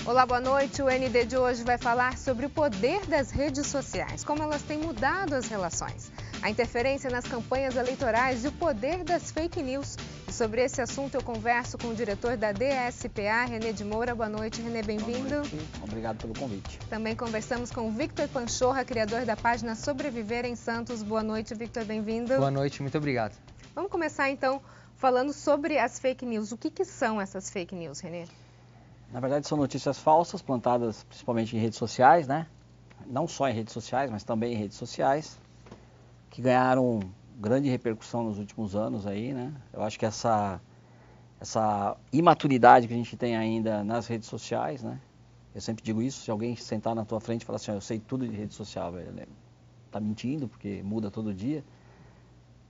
Olá, boa noite. O ND de hoje vai falar sobre o poder das redes sociais, como elas têm mudado as relações, a interferência nas campanhas eleitorais e o poder das fake news. E sobre esse assunto eu converso com o diretor da DSPA, René de Moura. Boa noite, René, bem-vindo. Obrigado pelo convite. Também conversamos com o Victor Panchorra, criador da página Sobreviver em Santos. Boa noite, Victor, bem-vindo. Boa noite, muito obrigado. Vamos começar então falando sobre as fake news. O que são essas fake news, René? Na verdade, são notícias falsas, plantadas principalmente em redes sociais, né? Não só em redes sociais, mas também em redes sociais, que ganharam grande repercussão nos últimos anos aí, né? Eu acho que essa imaturidade que a gente tem ainda nas redes sociais, né? Eu sempre digo isso, se alguém sentar na tua frente e falar assim, eu sei tudo de rede social, velho, tá mentindo, porque muda todo dia.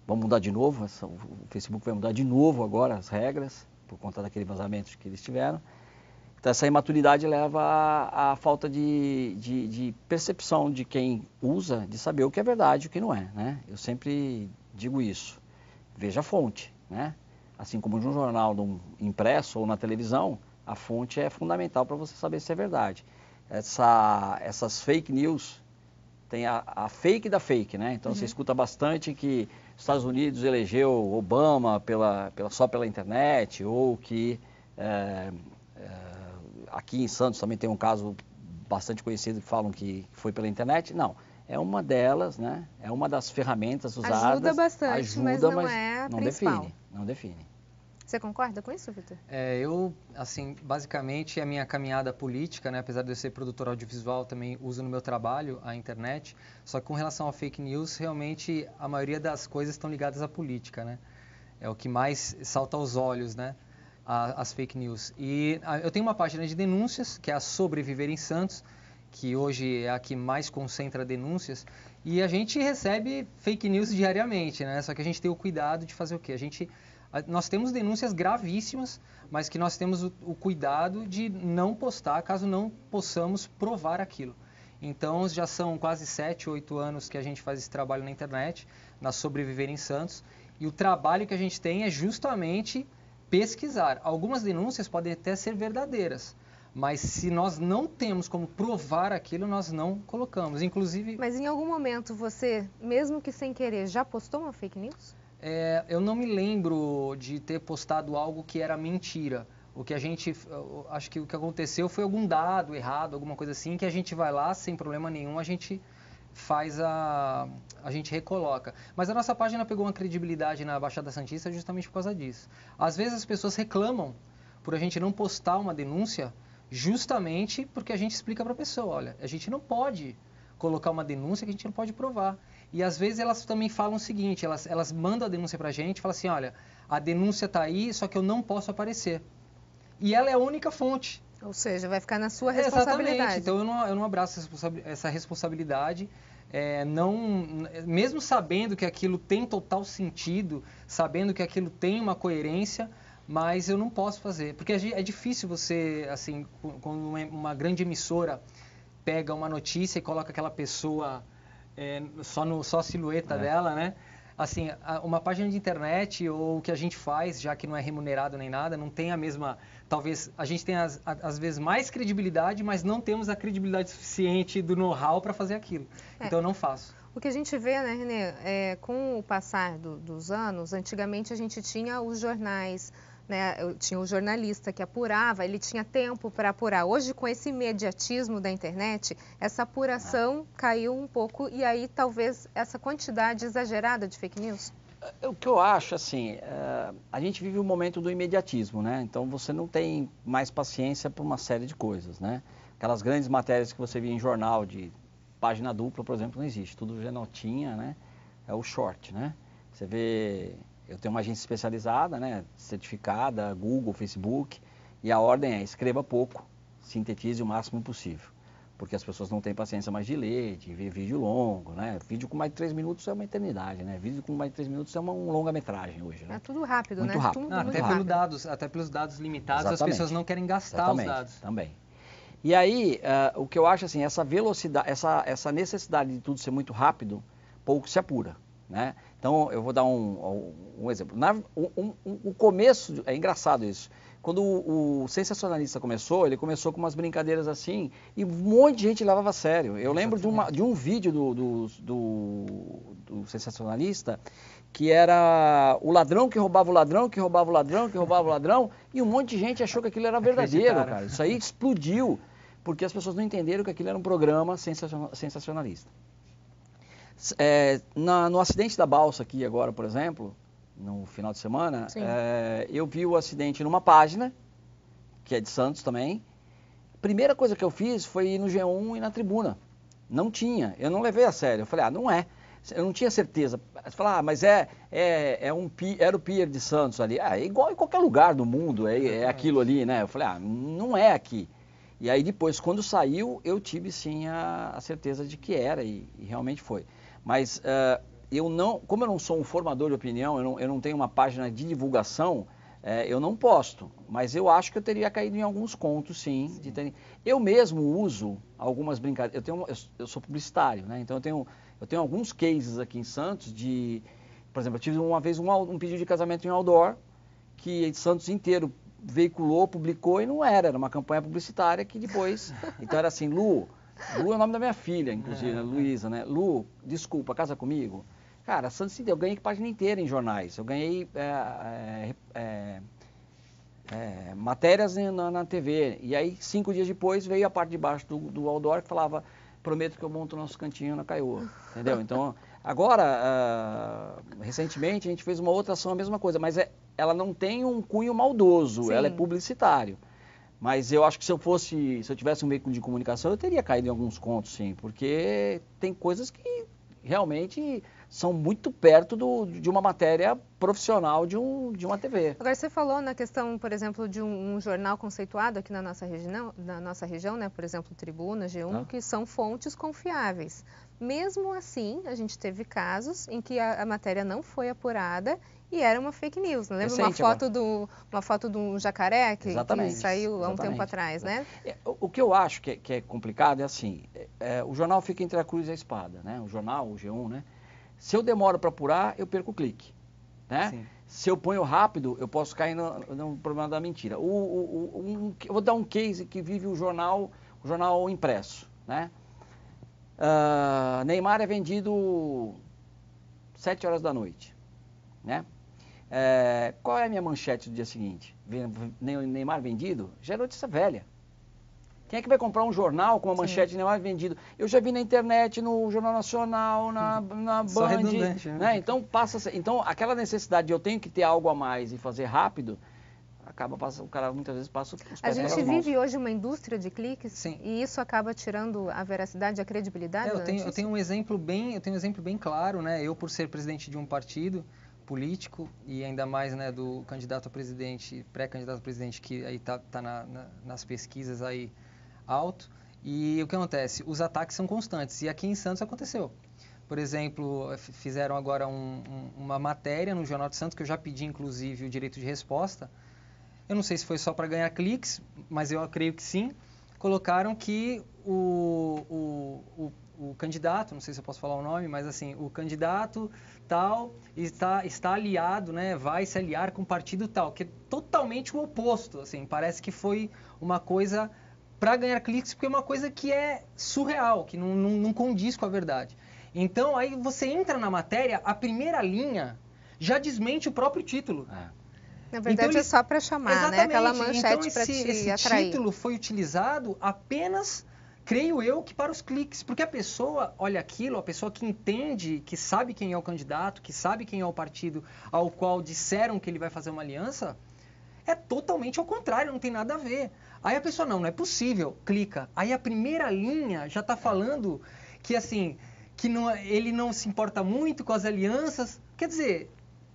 Vamos mudar de novo, o Facebook vai mudar de novo agora as regras, por conta daquele vazamento que eles tiveram. Então, essa imaturidade leva à falta de percepção de quem usa, de saber o que é verdade e o que não é, né? Eu sempre digo isso. Veja a fonte, né? Assim como de um jornal impresso ou na televisão, a fonte é fundamental para você saber se é verdade. Essas fake news, tem a fake da fake, né? Então, você escuta bastante que os Estados Unidos elegeu Obama só pela internet, ou que... aqui em Santos também tem um caso bastante conhecido que falam que foi pela internet. Não, é uma delas, né? É uma das ferramentas usadas. Ajuda bastante, mas não é a principal. Não define. Você concorda com isso, Victor? Eu, assim, basicamente a minha caminhada política, né, apesar de eu ser produtor audiovisual, também uso no meu trabalho a internet, só que com relação a fake news, realmente a maioria das coisas estão ligadas à política, né? É o que mais salta aos olhos, né? As fake news. E eu tenho uma página de denúncias, que é a Sobreviver em Santos, que hoje é a que mais concentra denúncias, e a gente recebe fake news diariamente, né? Só que a gente tem o cuidado de fazer o quê? Nós temos denúncias gravíssimas, mas que nós temos o cuidado de não postar, caso não possamos provar aquilo. Então, já são quase 7, 8 anos que a gente faz esse trabalho na internet, na Sobreviver em Santos, e o trabalho que a gente tem é justamente pesquisar. Algumas denúncias podem até ser verdadeiras, mas se nós não temos como provar aquilo, nós não colocamos. Inclusive... Mas em algum momento você, mesmo que sem querer, já postou uma fake news? Eu não me lembro de ter postado algo que era mentira. Acho que o que aconteceu foi algum dado errado, alguma coisa assim, que a gente vai lá, sem problema nenhum, a gente recoloca. Mas a nossa página pegou uma credibilidade na Baixada Santista justamente por causa disso. Às vezes as pessoas reclamam por a gente não postar uma denúncia justamente porque a gente explica para a pessoa, olha, a gente não pode colocar uma denúncia que a gente não pode provar. E às vezes elas também falam o seguinte, elas mandam a denúncia para a gente e falam assim, olha, a denúncia está aí, só que eu não posso aparecer. E ela é a única fonte. Ou seja, vai ficar na sua responsabilidade. Exatamente, então eu não abraço essa responsabilidade, mesmo sabendo que aquilo tem total sentido, sabendo que aquilo tem uma coerência, mas eu não posso fazer. Porque é difícil você, assim, quando uma grande emissora pega uma notícia e coloca aquela pessoa só a silhueta dela, né? Assim, uma página de internet ou o que a gente faz, já que não é remunerado nem nada, não tem a mesma... Talvez a gente tenha, às vezes, mais credibilidade, mas não temos a credibilidade suficiente do know-how para fazer aquilo. Então, eu não faço. O que a gente vê, né, René, com o passar dos anos, antigamente a gente tinha os jornais, né, tinha o jornalista que apurava, ele tinha tempo para apurar. Hoje, com esse imediatismo da internet, essa apuração caiu um pouco e aí talvez essa quantidade exagerada de fake news? O que eu acho, assim, a gente vive um momento do imediatismo, né? Então você não tem mais paciência por uma série de coisas, né? Aquelas grandes matérias que você via em jornal de página dupla, por exemplo, não existe. Tudo já notinha, né? É o short, né? Você vê... Eu tenho uma agência especializada, né, certificada, Google, Facebook, e a ordem é escreva pouco, sintetize o máximo possível. Porque as pessoas não têm paciência mais de ler, de ver vídeo longo, né? Vídeo com mais de 3 minutos é uma eternidade, né? Vídeo com mais de 3 minutos é uma longa-metragem hoje, né? É tudo rápido, muito né? Rápido. Tudo até, rápido. Até pelos dados limitados, Exatamente. as pessoas não querem gastar Exatamente. os dados. Também. E aí, o que eu acho, assim, essa velocidade, essa necessidade de tudo ser muito rápido, pouco se apura, né? Então, eu vou dar um exemplo. O começo, é engraçado isso, quando o sensacionalista começou, ele começou com umas brincadeiras assim, e um monte de gente levava a sério. Eu lembro de um vídeo do sensacionalista, que era o ladrão que roubava o ladrão, que roubava o ladrão, que roubava o ladrão, e um monte de gente achou que aquilo era verdadeiro, cara. Isso aí explodiu, porque as pessoas não entenderam que aquilo era um programa sensacionalista. No acidente da balsa aqui agora, por exemplo, no final de semana, eu vi o acidente numa página, que é de Santos também. A primeira coisa que eu fiz foi ir no G1 e na tribuna. Não tinha, eu não levei a sério. Eu falei, não é. Eu não tinha certeza. Você fala, mas era o pier de Santos ali. É igual em qualquer lugar do mundo, é aquilo ali, né? Eu falei, não é aqui. E aí depois, quando saiu, eu tive sim a certeza de que era e realmente foi. Mas como eu não sou um formador de opinião, eu não tenho uma página de divulgação, eu não posto. Mas eu acho que eu teria caído em alguns contos, sim. Eu mesmo uso algumas brincadeiras. Eu sou publicitário, né? Então eu tenho alguns cases aqui em Santos por exemplo, eu tive uma vez um pedido de casamento em outdoor, que Santos inteiro veiculou, publicou e não era uma campanha publicitária que depois... Então era assim, Lu é o nome da minha filha, inclusive, né? Luísa, né? Lu, desculpa, casa comigo. Cara, Santos inteiro, eu ganhei página inteira em jornais, eu ganhei matérias na TV, e aí 5 dias depois veio a parte de baixo do outdoor que falava, prometo que eu monto o nosso cantinho na Caiô, entendeu? Então, agora, recentemente a gente fez uma outra ação, a mesma coisa, mas ela não tem um cunho maldoso, sim. Ela é publicitário. Mas eu acho que se eu tivesse um veículo de comunicação, eu teria caído em alguns contos, sim, porque tem coisas que realmente são muito perto de uma matéria profissional de uma TV. Agora, você falou na questão, por exemplo, de um jornal conceituado aqui na nossa região, né? Por exemplo, Tribuna, G1, que são fontes confiáveis. Mesmo assim, a gente teve casos em que a matéria não foi apurada e era uma fake news. Não lembra uma foto de um jacaré que saiu há um tempo atrás, né? O que eu acho que é complicado é assim, o jornal fica entre a cruz e a espada, né? O jornal, o G1, né? Se eu demoro para apurar, eu perco o clique, né? Sim. Se eu ponho rápido, eu posso cair no problema da mentira. Eu vou dar um case que vive o jornal impresso, né? Neymar é vendido 7 horas da noite, né? Qual é a minha manchete do dia seguinte? Neymar vendido? Já é notícia velha. Quem é que vai comprar um jornal com uma manchete de Neymar vendido? Eu já vi na internet, no Jornal Nacional, na Band, né? Então, aquela necessidade de eu tenho que ter algo a mais e fazer rápido, o cara muitas vezes passa os pés pelas mãos. A gente vive hoje uma indústria de cliques. Sim. E isso acaba tirando a veracidade, a credibilidade da notícia? Eu tenho um exemplo bem claro, né? Eu, por ser presidente de um partido político e ainda mais, né, do candidato a presidente, pré-candidato a presidente, que aí tá nas pesquisas aí alto, e o que acontece? Os ataques são constantes, e aqui em Santos aconteceu. Por exemplo, fizeram agora uma matéria no Jornal de Santos, que eu já pedi, inclusive, o direito de resposta. Eu não sei se foi só para ganhar cliques, mas eu creio que sim. Colocaram que o candidato, não sei se eu posso falar o nome, mas assim, o candidato tal está aliado, né, vai se aliar com o partido tal, que é totalmente o oposto, assim, parece que foi uma coisa para ganhar cliques, porque é uma coisa que é surreal, que não condiz com a verdade. Então, aí você entra na matéria, a primeira linha já desmente o próprio título. Na verdade, então, é só para chamar, né? Aquela manchete para te esse atrair. Título foi utilizado apenas, creio eu, que para os cliques, porque a pessoa olha aquilo, a pessoa que entende, que sabe quem é o candidato, que sabe quem é o partido ao qual disseram que ele vai fazer uma aliança, é totalmente ao contrário, não tem nada a ver. Aí a pessoa, não é possível, clica. Aí a primeira linha já está falando que, assim, que ele não se importa muito com as alianças. Quer dizer,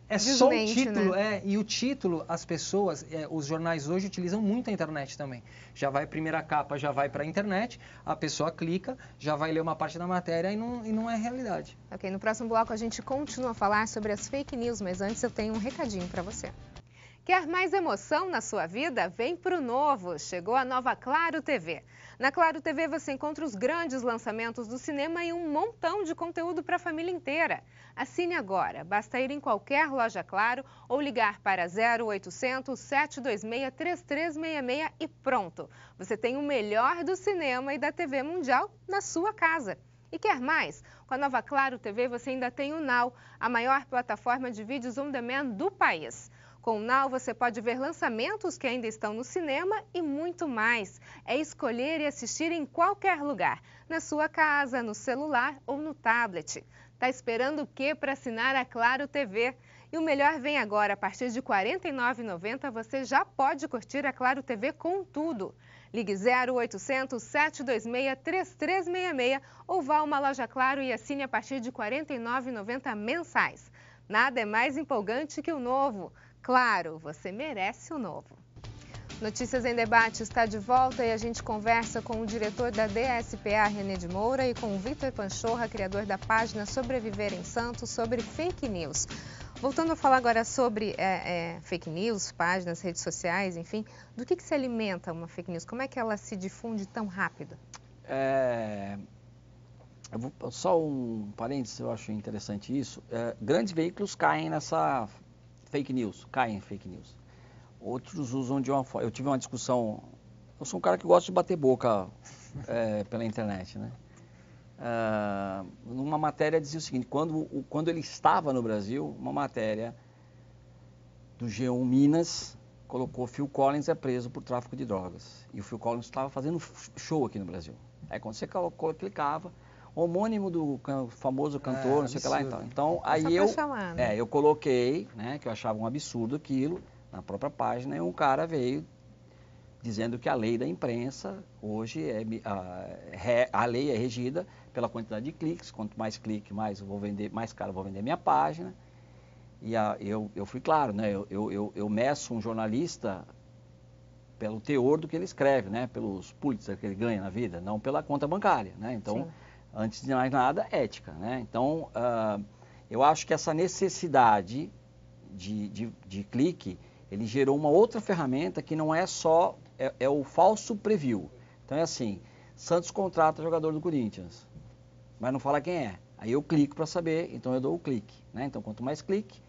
é só o título, né? E o título, as pessoas, os jornais hoje utilizam muito a internet também. Já vai a primeira capa, já vai para a internet, a pessoa clica, já vai ler uma parte da matéria e não é realidade. Ok, no próximo bloco a gente continua a falar sobre as fake news, mas antes eu tenho um recadinho para você. Quer mais emoção na sua vida? Vem pro novo! Chegou a nova Claro TV. Na Claro TV você encontra os grandes lançamentos do cinema e um montão de conteúdo para a família inteira. Assine agora. Basta ir em qualquer loja Claro ou ligar para 0800 726 3366 e pronto! Você tem o melhor do cinema e da TV mundial na sua casa. E quer mais? Com a nova Claro TV você ainda tem o Now, a maior plataforma de vídeos on demand do país. Com o Now você pode ver lançamentos que ainda estão no cinema e muito mais. É escolher e assistir em qualquer lugar, na sua casa, no celular ou no tablet. Tá esperando o quê para assinar a Claro TV? E o melhor vem agora, a partir de R$ 49,90 você já pode curtir a Claro TV com tudo. Ligue 0800 726 3366 ou vá a uma loja Claro e assine a partir de R$ 49,90 mensais. Nada é mais empolgante que o novo. Claro, você merece o novo. Notícias em Debate está de volta e a gente conversa com o diretor da DSPA, René de Moura, e com o Vitor Panchorra, criador da página Sobreviver em Santos, sobre fake news. Voltando a falar agora sobre fake news, páginas, redes sociais, enfim, do que se alimenta uma fake news? Como é que ela se difunde tão rápido? Só um parênteses, eu acho interessante isso. Grandes veículos caem nessa fake news, Outros usam de uma forma... Eu tive uma discussão... Eu sou um cara que gosta de bater boca pela internet, né? Numa matéria dizia o seguinte, quando ele estava no Brasil, uma matéria do G1 Minas colocou Phil Collins é preso por tráfico de drogas. E o Phil Collins estava fazendo show aqui no Brasil. Aí quando você clicava, homônimo do famoso cantor, não sei o que lá. Então aí eu coloquei, né, que eu achava um absurdo aquilo, na própria página, e um cara veio dizendo que a lei da imprensa, hoje, a lei é regida pela quantidade de cliques, quanto mais clique, mais caro eu vou vender minha página. E eu fui claro, né, eu meço um jornalista pelo teor do que ele escreve, né, pelos Pulitzer que ele ganha na vida, não pela conta bancária, né, então, antes de mais nada, ética, né, então, eu acho que essa necessidade de clique, ele gerou uma outra ferramenta que não é só, é o falso preview. Então é assim, Santos contrata jogador do Corinthians, mas não fala quem é. Aí eu clico para saber, então eu dou o clique, né? Então quanto mais clique,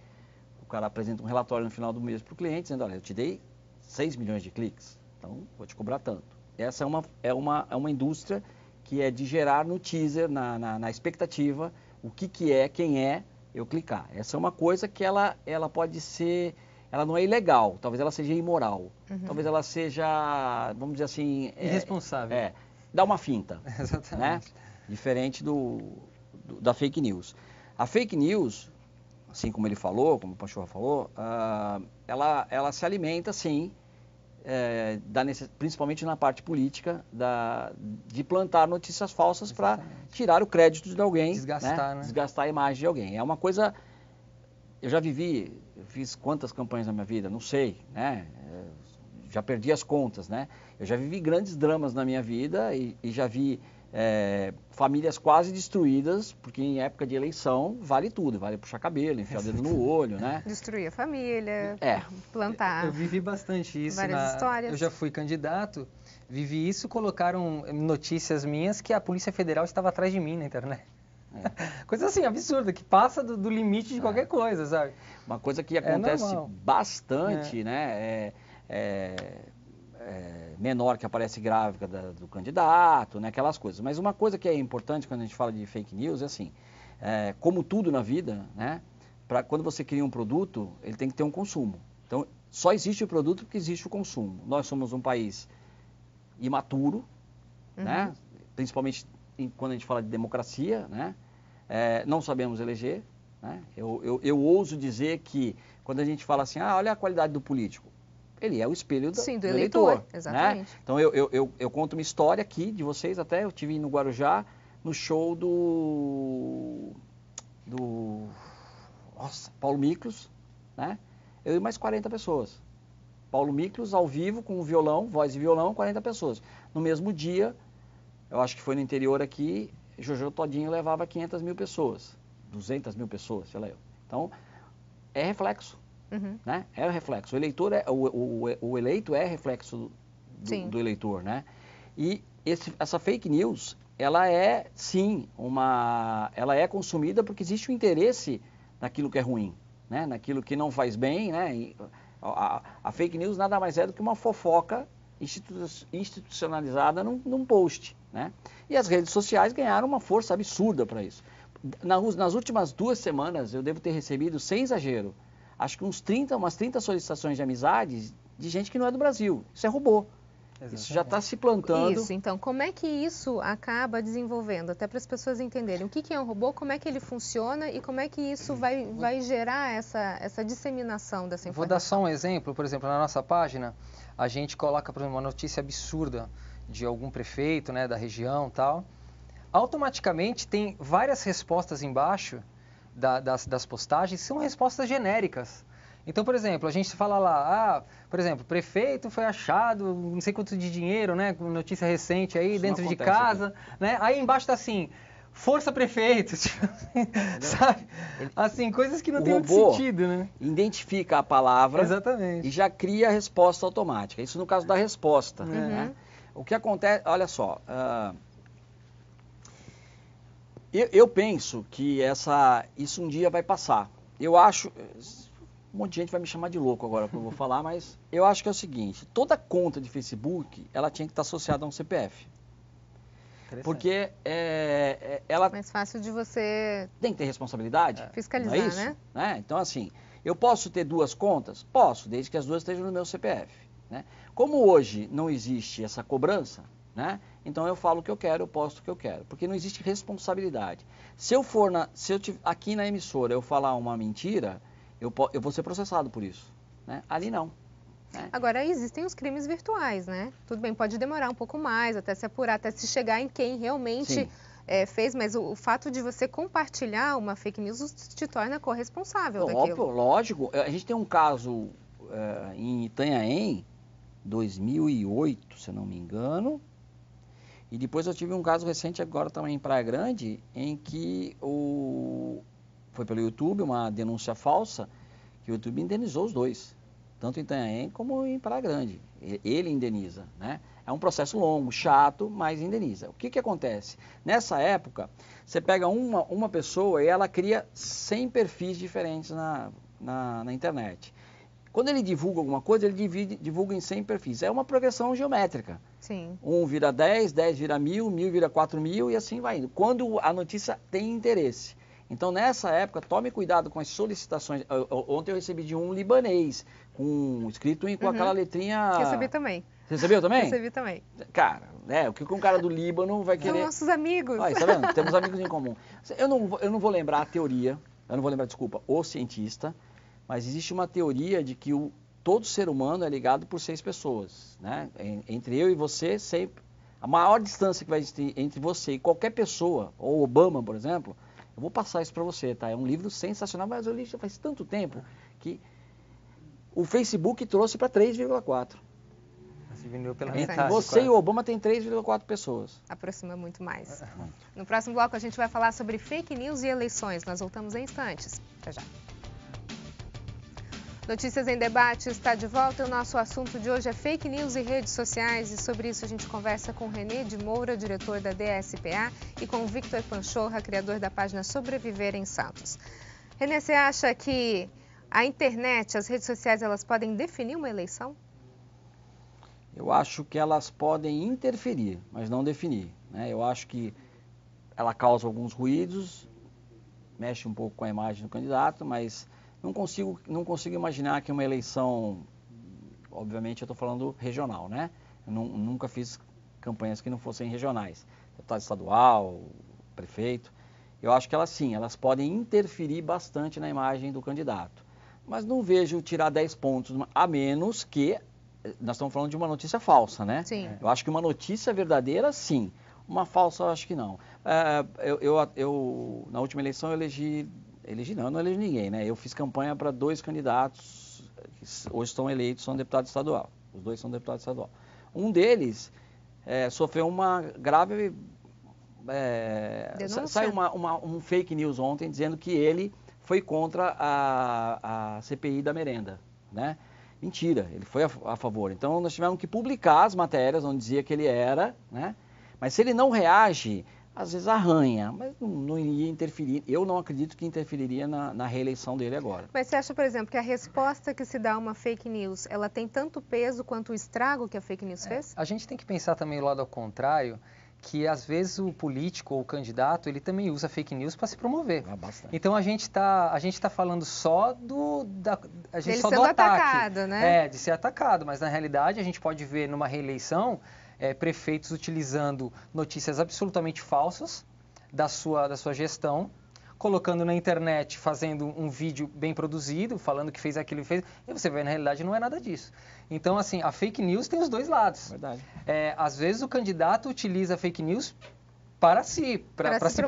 o cara apresenta um relatório no final do mês para o cliente, dizendo, olha, eu te dei 6 milhões de cliques, então vou te cobrar tanto. Essa é uma indústria que é de gerar no teaser, na expectativa, o que é, quem é, eu clicar. Essa é uma coisa que ela pode ser... Ela não é ilegal, talvez ela seja imoral, talvez ela seja, vamos dizer assim... irresponsável. Dá uma finta. Exatamente. Né? Diferente da fake news. A fake news, assim como ele falou, como o Panchorra falou, ela se alimenta, sim, principalmente na parte política, de plantar notícias falsas para tirar o crédito de alguém, desgastar, né? Desgastar a imagem de alguém. É uma coisa... Eu já fiz quantas campanhas na minha vida, não sei, né? Já perdi as contas, né? Eu já vivi grandes dramas na minha vida e já vi famílias quase destruídas, porque em época de eleição vale tudo, vale puxar cabelo, enfiar o dedo no olho, né? Destruir a família, plantar. Eu vivi bastante isso. Várias histórias. Eu já fui candidato, vivi isso, colocaram notícias minhas que a Polícia Federal estava atrás de mim na internet. Coisa assim, absurda, que passa do limite de qualquer coisa, sabe? Uma coisa que acontece bastante, né? Menor que aparece grávida do candidato, né? Aquelas coisas. Mas uma coisa que é importante quando a gente fala de fake news é assim, como tudo na vida, né? Quando você cria um produto, ele tem que ter um consumo. Então, só existe o produto porque existe o consumo. Nós somos um país imaturo, né? Principalmente quando a gente fala de democracia, né? Não sabemos eleger, né? Eu ouso dizer que quando a gente fala assim, olha a qualidade do político, ele é o espelho do eleitor. Exatamente. Né? Então eu conto uma história aqui de vocês, até eu estive no Guarujá, no show do Paulo Miklos, né? Eu e mais 40 pessoas. Paulo Miklos ao vivo com violão, voz e violão, 40 pessoas. No mesmo dia, eu acho que foi no interior aqui, Jojo Todinho levava 500 mil pessoas, 200 mil pessoas, sei lá eu. Então, é reflexo. né? É reflexo. O eleito é reflexo do eleitor, né? E essa fake news, ela é, sim, ela é consumida porque existe um interesse naquilo que é ruim, né? Naquilo que não faz bem, né? E a fake news nada mais é do que uma fofoca institucionalizada num post, né? E as redes sociais ganharam uma força absurda para isso. Nas últimas 2 semanas, eu devo ter recebido, sem exagero, acho que umas 30 solicitações de amizades de gente que não é do Brasil. Isso é robô. Exatamente. Isso já está se plantando. Isso, então, como é que isso acaba desenvolvendo? Até para as pessoas entenderem o que é um robô, como é que ele funciona e como é que isso vai gerar essa disseminação dessa informação. Vou dar só um exemplo. Por exemplo, na nossa página, a gente coloca, por exemplo, uma notícia absurda de algum prefeito, né, da região e tal. Automaticamente tem várias respostas embaixo das postagens, são respostas genéricas. Então, por exemplo, a gente fala lá, por exemplo, prefeito foi achado, não sei quanto de dinheiro, né, com notícia recente aí, isso dentro de casa, aqui, né, aí embaixo tá assim, força prefeito, sabe? Assim, coisas que não tem muito sentido, né? Identifica a palavra. Exatamente. E já cria a resposta automática. Isso no caso da resposta, né? O que acontece, olha só, eu penso que isso um dia vai passar. Eu acho... Um monte de gente vai me chamar de louco agora que eu vou falar, mas eu acho que é o seguinte, toda conta de Facebook, ela tinha que estar associada a um CPF. Porque ela... Mais fácil de você... Tem que ter responsabilidade. Fiscalizar, não é isso? Né? Então, assim, eu posso ter 2 contas? Posso, desde que as 2 estejam no meu CPF. Né? Como hoje não existe essa cobrança, né? Então eu falo o que eu quero, eu posto o que eu quero, porque não existe responsabilidade. Se eu aqui na emissora eu falar uma mentira, eu vou ser processado por isso, né? Ali não. Né? Agora, existem os crimes virtuais, né? Tudo bem, pode demorar um pouco mais, até se apurar, até se chegar em quem realmente fez, mas o fato de você compartilhar uma fake news te torna corresponsável daquilo. Lógico, a gente tem um caso em Itanhaém, 2008, se eu não me engano, e depois eu tive um caso recente agora também em Praia Grande, em que foi pelo YouTube, uma denúncia falsa, que o YouTube indenizou os 2, tanto em Itanhaém como em Praia Grande. Ele indeniza, né? É um processo longo, chato, mas indeniza. O que acontece? Nessa época, você pega uma pessoa e ela cria 100 perfis diferentes na internet. Quando ele divulga alguma coisa, ele divulga em 100 perfis. É uma progressão geométrica. Sim. 1 vira 10, 10 vira 1000, 1000 vira 4000 e assim vai indo. Quando a notícia tem interesse. Então, nessa época, tome cuidado com as solicitações. Ontem eu recebi de um libanês, escrito com aquela letrinha... Recebi também. Você recebeu também? Recebi também. Cara, o que um cara do Líbano vai querer... São nossos amigos. Olha, tá vendo? Temos amigos em comum. Eu não vou lembrar a teoria, o cientista, mas existe uma teoria de que todo ser humano é ligado por 6 pessoas, né? Entre eu e você, sempre... A maior distância que vai existir entre você e qualquer pessoa, ou Obama, por exemplo... Eu vou passar isso para você, tá? É um livro sensacional, mas eu li já faz tanto tempo que o Facebook trouxe para 3,4. Entre você e o Obama tem 3,4 pessoas. Aproxima muito mais. No próximo bloco a gente vai falar sobre fake news e eleições. Nós voltamos em instantes. Até já. Notícias em Debate está de volta. O nosso assunto de hoje é fake news e redes sociais. E sobre isso a gente conversa com René de Moura, diretor da DSPA, e com Victor Panchorra, criador da página Sobreviver em Santos. René, você acha que a internet, as redes sociais, elas podem definir uma eleição? Eu acho que elas podem interferir, mas não definir, né? Eu acho que ela causa alguns ruídos, mexe um pouco com a imagem do candidato, mas... Não consigo imaginar que uma eleição, obviamente eu estou falando regional, né? Eu nunca fiz campanhas que não fossem regionais. Deputado estadual, prefeito. Eu acho que elas podem interferir bastante na imagem do candidato. Mas não vejo tirar 10 pontos, a menos que, nós estamos falando de uma notícia falsa, né? Sim. Eu acho que uma notícia verdadeira, sim. Uma falsa, eu acho que não. Na última eleição eu não elegi ninguém, né? Eu fiz campanha para 2 candidatos que hoje estão eleitos, são deputado estadual. Os 2 são deputados estadual. Um deles sofreu uma grave... saiu um fake news ontem dizendo que ele foi contra a CPI da merenda, né? Mentira, ele foi a favor. Então, nós tivemos que publicar as matérias onde dizia que ele era, né? Mas se ele não reage, às vezes arranha, mas não iria interferir. Eu não acredito que interferiria na reeleição dele agora. Mas você acha, por exemplo, que a resposta que se dá a uma fake news, ela tem tanto peso quanto o estrago que a fake news fez? A gente tem que pensar também o lado ao contrário, que às vezes o político ou o candidato, ele também usa fake news para se promover. Então a gente tá falando só do ataque, atacado, né? de ser atacado, mas na realidade a gente pode ver numa reeleição prefeitos utilizando notícias absolutamente falsas da sua gestão, colocando na internet, fazendo um vídeo bem produzido, falando que fez aquilo e fez, e você vê, na realidade, não é nada disso. Então, assim, a fake news tem os dois lados. Verdade. Às vezes o candidato utiliza a fake news para se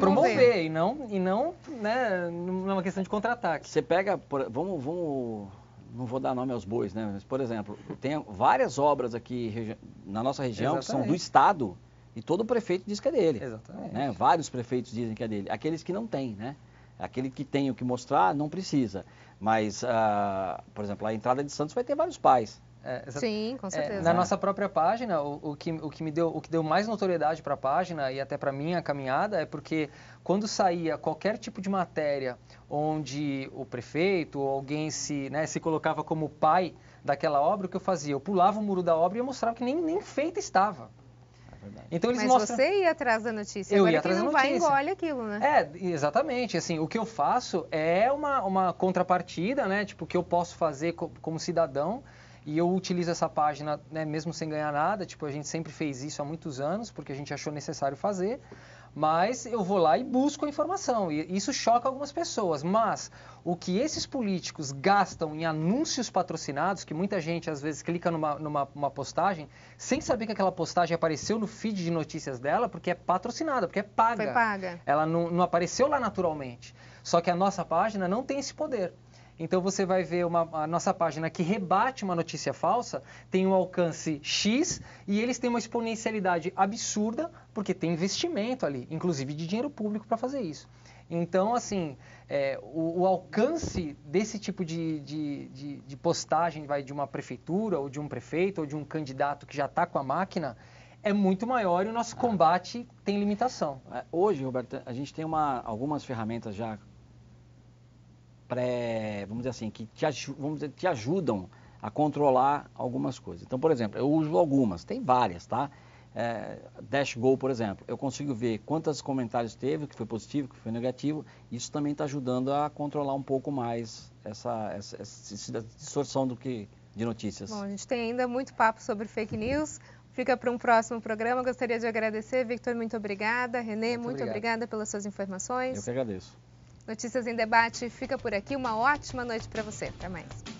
promover, e não né, numa questão de contra-ataque. Você pega, vamos, não vou dar nome aos bois, né? Mas, por exemplo, tem várias obras aqui na nossa região que são do Estado, e todo prefeito diz que é dele. Exatamente. Né? Vários prefeitos dizem que é dele. Aqueles que não têm, né? Aquele que tem o que mostrar, não precisa. Mas, por exemplo, a entrada de Santos vai ter vários pais. Sim, com certeza. Na nossa própria página, o que deu mais notoriedade para a página e até para minha caminhada é porque quando saía qualquer tipo de matéria onde o prefeito ou alguém se colocava como pai daquela obra, o que eu fazia? Eu pulava o muro da obra e eu mostrava que nem feita estava. Então, eles mostram... você ia atrás da notícia. Eu Agora ia atrás da notícia. Quem não vai engole aquilo, né? Exatamente. Assim, o que eu faço é uma contrapartida, né? Tipo, que eu posso fazer como cidadão. E eu utilizo essa página, né, mesmo sem ganhar nada. Tipo, a gente sempre fez isso há muitos anos, porque a gente achou necessário fazer. Mas eu vou lá e busco a informação. E isso choca algumas pessoas. Mas o que esses políticos gastam em anúncios patrocinados, que muita gente às vezes clica numa postagem, sem saber que aquela postagem apareceu no feed de notícias dela, porque é patrocinada, porque é paga. Foi paga. Ela não apareceu lá naturalmente. Só que a nossa página não tem esse poder. Então você vai ver a nossa página que rebate uma notícia falsa, tem um alcance X e eles têm uma exponencialidade absurda, porque tem investimento ali, inclusive de dinheiro público para fazer isso. Então, assim, o alcance desse tipo de postagem de uma prefeitura, ou de um prefeito, ou de um candidato que já está com a máquina, é muito maior e o nosso combate tem limitação. Hoje, Roberto, a gente tem algumas ferramentas já vamos dizer assim, que te ajudam a controlar algumas coisas. Então, por exemplo, eu uso algumas, tem várias, tá? DashGo, por exemplo, eu consigo ver quantos comentários teve, que foi positivo, que foi negativo. Isso também está ajudando a controlar um pouco mais essa distorção de notícias. Bom, a gente tem ainda muito papo sobre fake news. Fica para um próximo programa. Gostaria de agradecer. Victor, muito obrigada. Renê, muito obrigada pelas suas informações. Eu que agradeço. Notícias em Debate fica por aqui. Uma ótima noite para você. Até mais.